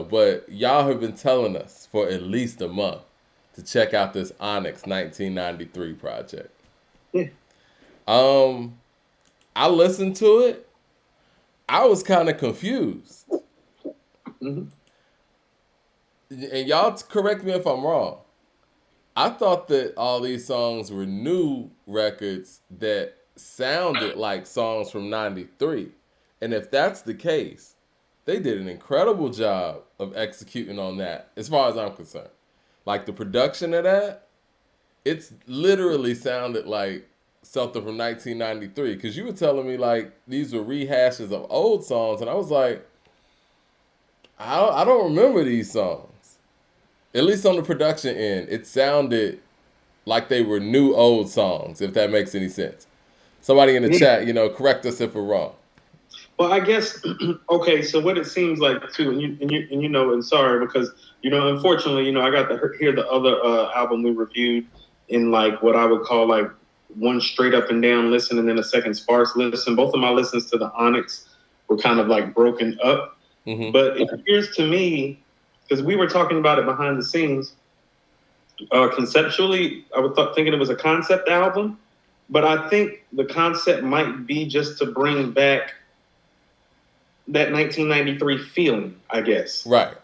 know, but y'all have been telling us for at least a month to check out this ONYX 1993 project. Yeah. Um, I listened to it. I was kind of confused. Hmm. And y'all correct me if I'm wrong. I thought that all these songs were new records that sounded like songs from 93. And if that's the case, they did an incredible job of executing on that, as far as I'm concerned. Like the production of that, it's literally sounded like something from 1993. Because you were telling me like these were rehashes of old songs, and I was like, I don't remember these songs. At least on the production end, it sounded like they were new old songs, if that makes any sense. Somebody in the Yeah. chat, correct us if we're wrong. Well, I guess okay. So what it seems like too, and sorry because unfortunately, I got to hear the other album we reviewed in like what I would call like one straight up and down listen, and then a second sparse listen. Both of my listens to the ONYX were kind of like broken up, Mm-hmm. but it appears to me because we were talking about it behind the scenes. Conceptually, I was thinking it was a concept album, but I think the concept might be just to bring back that 1993 feeling, I guess. Right.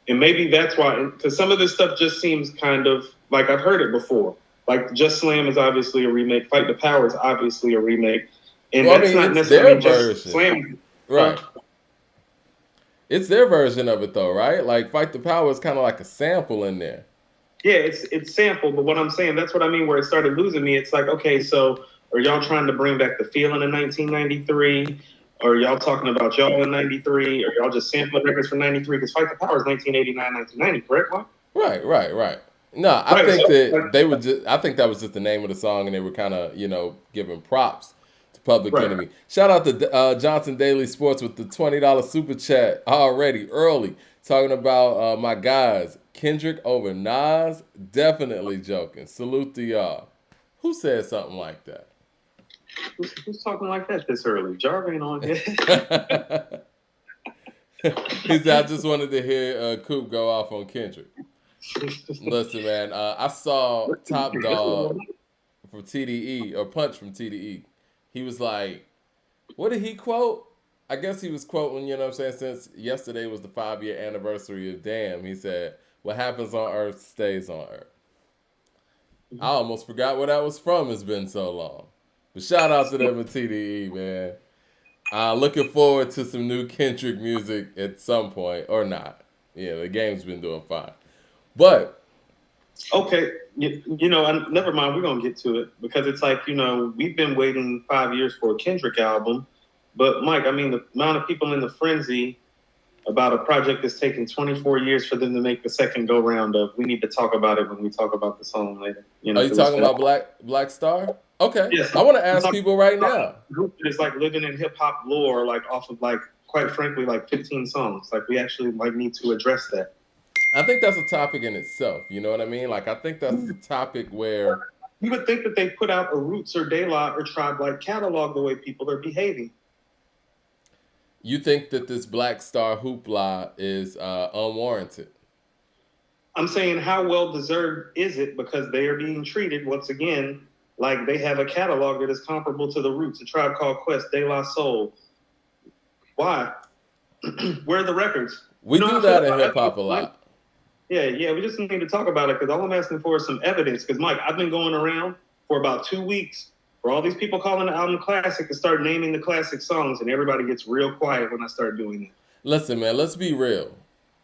And maybe that's why, because some of this stuff just seems kind of like I've heard it before. Like Just Slam is obviously a remake. Fight the Power is obviously a remake. And Well, I that's mean, not it's necessarily, their Just version. Slam. Right. It's their version of it, though, right? Like, Fight the Power is kind of like a sample in there. Yeah, it's sampled, but what I'm saying, that's what I mean where it started losing me. It's like, okay, so are y'all trying to bring back the feeling of 1993? Or y'all talking about y'all in 93? Or y'all just sampling records from 93? Because Fight the Power is 1989, 1990, correct, Mark? Right. No, I Right, think so that they would just. I think that was just the name of the song, and they were kind of, giving props to Public right. Enemy. Shout out to Johnson Daily Sports with the $20 super chat already early, talking about my guys Kendrick over Nas. Definitely joking. Salute to y'all. Who said something like that? Who's talking like that this early? Jarve ain't on here. He said, I just wanted to hear Coop go off on Kendrick. Listen, man, I saw Top Dog from TDE or Punch from TDE. He was like, what did he quote? I guess he was quoting, you know what I'm saying, since yesterday was the 5-year anniversary of Damn. He said, what happens on Earth stays on Earth. I almost forgot where that was from. It's been so long. But shout out to them at TDE, man. Looking forward to some new Kendrick music at some point, or not. Yeah, the game's been doing fine. But Okay, never mind. We're gonna get to it because it's like we've been waiting 5 years for a Kendrick album, but Mike, I mean the amount of people in the frenzy about a project that's taken 24 years for them to make the second go round of. We need to talk about it when we talk about the song later. are you 'cause it's talking been about Black Star? Okay. yes, I want to I'm ask talking people right about now. a group that is like living in hip hop lore, like off of like quite frankly like 15 songs. Like we actually like need to address that. I think that's a topic in itself. You know what I mean? Like, I think that's the topic where You would think that they put out a Roots or De La or Tribe like catalog the way people are behaving. you think that this Black Star hoopla is unwarranted. I'm saying how well deserved is it because they are being treated once again like they have a catalog that is comparable to the Roots, a Tribe Called Quest, De La Soul. Why? Where are the records? We do I feel that in hip about hop a Mike. lot. Yeah. We just need to talk about it because all I'm asking for is some evidence. Because Mike, I've been going around for about 2 weeks for all these people calling the album classic to start naming the classic songs, and everybody gets real quiet when I start doing that. Listen, man, let's be real.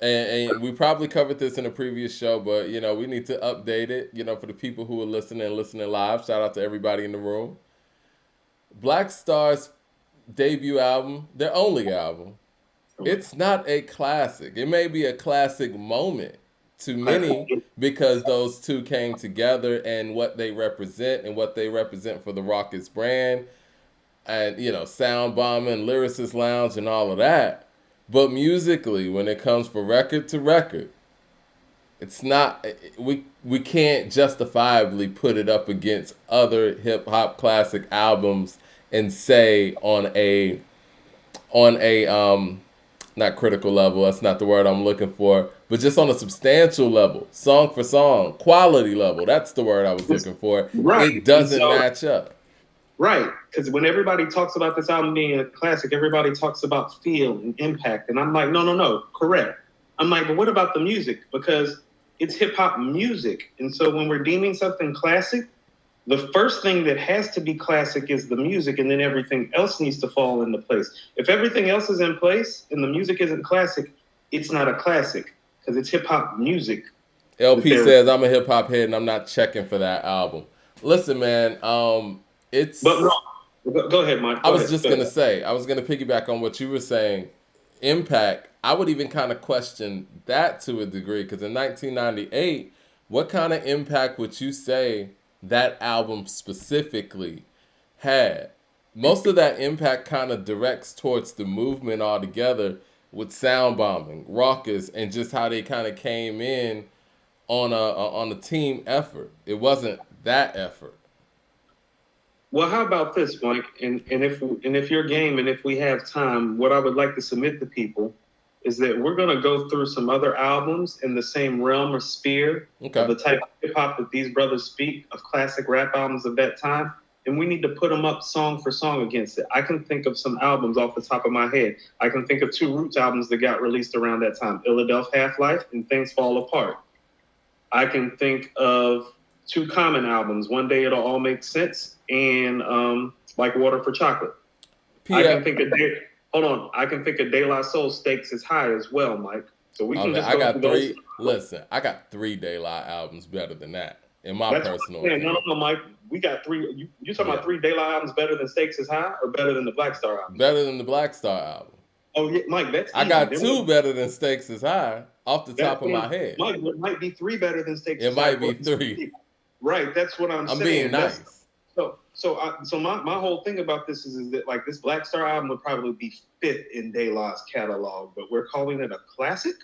And we probably covered this in a previous show, but we need to update it. For the people who are listening live. Shout out to everybody in the room. Black Star's debut album, their only album, it's not a classic. It may be a classic moment to many because those two came together and what they represent for the Rockets brand and sound bombing, lyricist lounge and all of that. But musically, when it comes for record to record, it's not we can't justifiably put it up against other hip hop classic albums and say on a not critical level, that's not the word I'm looking for, but just on a substantial level, song for song, quality level, that's the word I was It's, looking for. right. It And doesn't so, match up. right. Because when everybody talks about this album being a classic, everybody talks about feel and impact. And I'm like, no, no, no, correct. I'm like, but what about the music? Because it's hip hop music. And so when we're deeming something classic, the first thing that has to be classic is the music, and then everything else needs to fall into place. If everything else is in place and the music isn't classic, it's not a classic because it's hip hop music that LP they're. says I'm a hip hop head and I'm not checking for that album. Listen, man, But no, it's go ahead, Mike. I Go was ahead. just Go gonna ahead. say, I was gonna piggyback on what you were saying. Impact, I would even kind of question that to a degree because in 1998, what kind of impact would you say that album specifically had? Most of that impact kind of directs towards the movement altogether with sound bombing, raucous, and just how they kind of came in on a team effort. It wasn't that effort. Well, how about this, Mike? And if you're game and if we have time, what I would like to submit to people is that we're going to go through some other albums in the same realm or sphere of Okay. the type of hip hop that these brothers speak of classic rap albums of that time, and we need to put them up song for song against it. I can think of some albums off the top of my head. I can think of two Roots albums that got released around that time: Philadelphia Half Life and Things Fall Apart. I can think of two Common albums: One Day It'll All Make Sense and Like Water for Chocolate. I can PF. think of hold on. I can think of De La Soul Stakes is High as well, Mike. So we Oh can man, just I go got through those. three. Listen, I got three Daylight albums better than that, in my That's what personal I'm saying. No, no, opinion. no, Mike. We got three. You talking about Yeah, three De La albums better than Stakes is High or better than the Black Star album? better than the Black Star album. Oh yeah, Mike. That's I easy. got two better than Stakes is High off the That's top of what my I'm. head. Mike, it might be three better than Stakes It is High might be according to some three. people. Right. That's what I'm I'm being saying. That's nice. so my whole thing about this is that like this Black Star album would probably be fifth in De La's catalog, but we're calling it a classic.